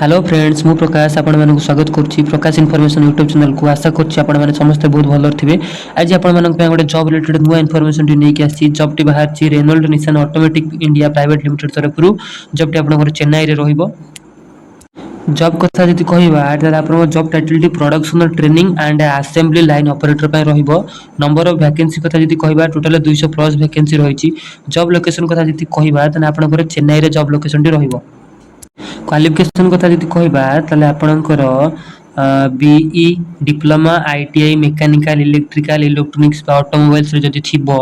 Hello friends मु प्रकाश आपण मानक स्वागत करछि प्रकाश इनफॉरमेशन यूट्यूब चैनल को आशा करछि आपण माने समस्त बहुत भलो थिबे। आज आपण मानक पे गोटे जॉब रिलेटेड नुवा इनफॉरमेशन टी नै कि आछि जॉब टी बाहर छि रेनॉल्ड निशान ऑटोमेटिक इंडिया प्राइवेट लिमिटेड तरफ रु जॉब टी आपण चेन्नई रे रहिबो। जॉब कथा जति कहिबा त आपण जॉब टाइटल टी production training and assembly line operator पे रहिबो। नंबर ऑफ वैकेंसी कथा जति कहिबा टोटल 200 प्लस वैकेंसी रहिछि। जॉब लोकेशन कथा जति कहिबा त आपण चेन्नई रे जॉब लोकेशन टी रहिबो। क्वालिफिकेशन कथा जति कहिबा तले आपणकर BE diploma ITI mechanical electrical electronics automobiles रे जति थिबो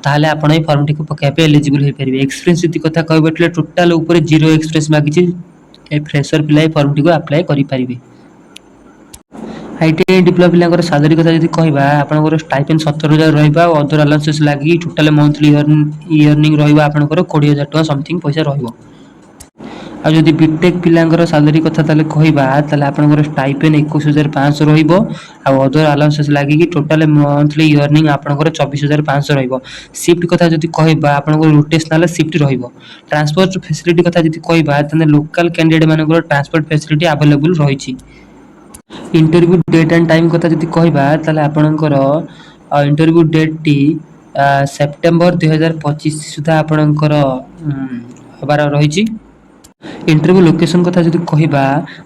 ताले आपण ए फॉर्म टी को पकाय पे एलिजिबल होई परिबे। एक्सपीरियंस जति कथा कहबटले टोटल ऊपर 0 एक्सपीरियंस मागिछि ए फ्रेशर पिलाई फॉर्म टी को अप्लाई करि परिबे। आईटीआई डिप्लोमा पिलांकर सैलरी कथा जति कहिबा आपणकर स्टाइपेंड 17000 रहइबा और अदर अलाउंसेस लागी टोटल मंथली अर्निंग रहइबा आपणकर 20000 टका समथिंग पैसा रहइबो। आ जदि बीटेक पिलांकर सैलरी कथा ताले कहिबा ताले आपनकर स्टाइपेंड 21500 रहइबो आ अदर अलाउंसेस लागि कि टोटल मंथली अर्निंग आपनकर 24500 रहइबो। शिफ्ट कथा जदि कहिबा आपनकर रोटेशनल शिफ्ट रहइबो। ट्रांसपोर्ट फैसिलिटी कथा जदि कहिबा तने लोकल कैंडिडेट मानकर ट्रांसपोर्ट फैसिलिटी अवेलेबल रहिछि। इंटरव्यू डेट एंड टाइम कथा जदि कहिबा ताले आपनकर इंटरव्यू डेट टी सेप्टेम्बर 2025 सुधा आपनकर हबार रहिछि। इंटरव्यू लोकेशन कथा जदि कहिबा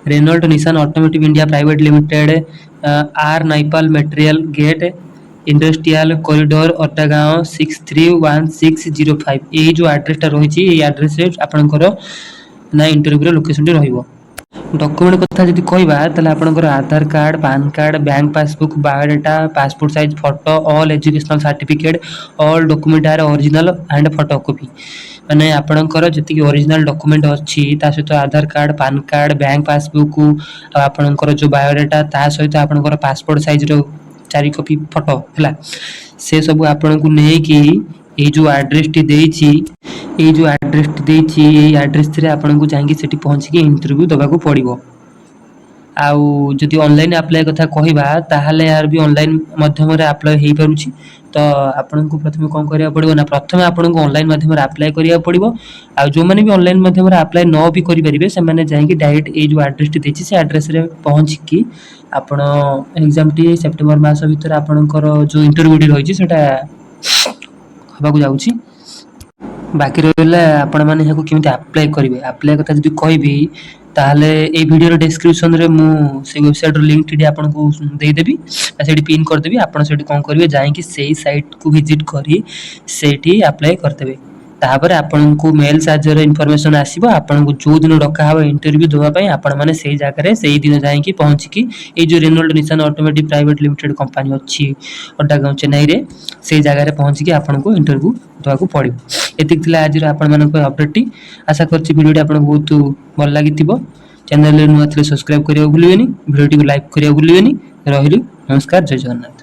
Renault Nissan automotive India private limited आर नाइपाल मटेरियल गेट इंडस्ट्रियल कॉरिडोर अट्टागांव 631605 ए जो एड्रेस ता रहिछि ए एड्रेस रे आपनकर ना इंटरव्यू लोकेशन टी रहिबो। डॉक्यूमेंट कथा जदि कहिबा तले आपनकर Aadhaar card PAN card bank passbook biodata passport size photo all educational certificate all document आर ओरिजिनल एंड फोटोकॉपी माने आपनकर जति ओरिजिनल डॉक्यूमेंट अछि ता सहित Aadhaar card PAN card bank passbook आपनकर जो बायोडाटा ता सहित आपनकर पासपोर्ट साइज रो 4 कॉपी फोटो हला से सब आपन को नै कि ए जो एड्रेस टी देछि ए जो एड्रेस टी देछि ए एड्रेस रे आपन को जांगी सेठी पहुंची के इंटरव्यू दबा को पड़िबो। आउ जदि ऑनलाइन अप्लाई कथा कहिबा ताहाले यार भी ऑनलाइन माध्यम रे अप्लाई हेई परुछि। तो आपन को प्रथमे कोन करिया पड़िबो ना प्रथमे आपन को ऑनलाइन माध्यम रे अप्लाई करिया पड़िबो। आ जो माने भी ऑनलाइन माध्यम रे अप्लाई न भी करि परिबे से माने जांगी डायरेक्ट ए जो एड्रेस टी देछि से एड्रेस रे पहुंची की आपण एग्जाम टी सितंबर मास भीतर आपनकर जो इंटरव्यू टी रहिछि सेटा हबा को जाउछि। बाकी रहला आपण माने हेकु केमिति अप्लाई करिवे अप्लाई कथा जदि कहबी ताहले ए वीडियो रो डिस्क्रिप्शन रे मु से वेबसाइट रो लिंक टी आपन को दे देबी आ सेठी पिन कर देबी आपन सेठी कोन करिवे जाय कि सेही साइट को विजिट करी सेठी अप्लाई कर देबे। तापर आपन को मेल साजर इंफॉर्मेशन आसीबो आपन को जो दिन डका हबो इंटरव्यू देबा पई आपन माने सेही जागा रे सेही दिन जाय कि पहुंची कि ए जो Reynold Nissan automotive private limited company अछि अड्डागांव चेन्नई रे सेही जागा रे पहुंची कि आपन को इंटरव्यू देबा को पड़िबो। एतिक थिला आज रो आपन मानक अपडेट टी आशा करछि वीडियो टी आपन बहुत भल लागिथिबो। चैनल रे नुआ थिले सब्सक्राइब करियो भूलिबेनी वीडियो टी को लाइक करियो भूलिबेनी। रहिली नमस्कार जय जगन्नाथ।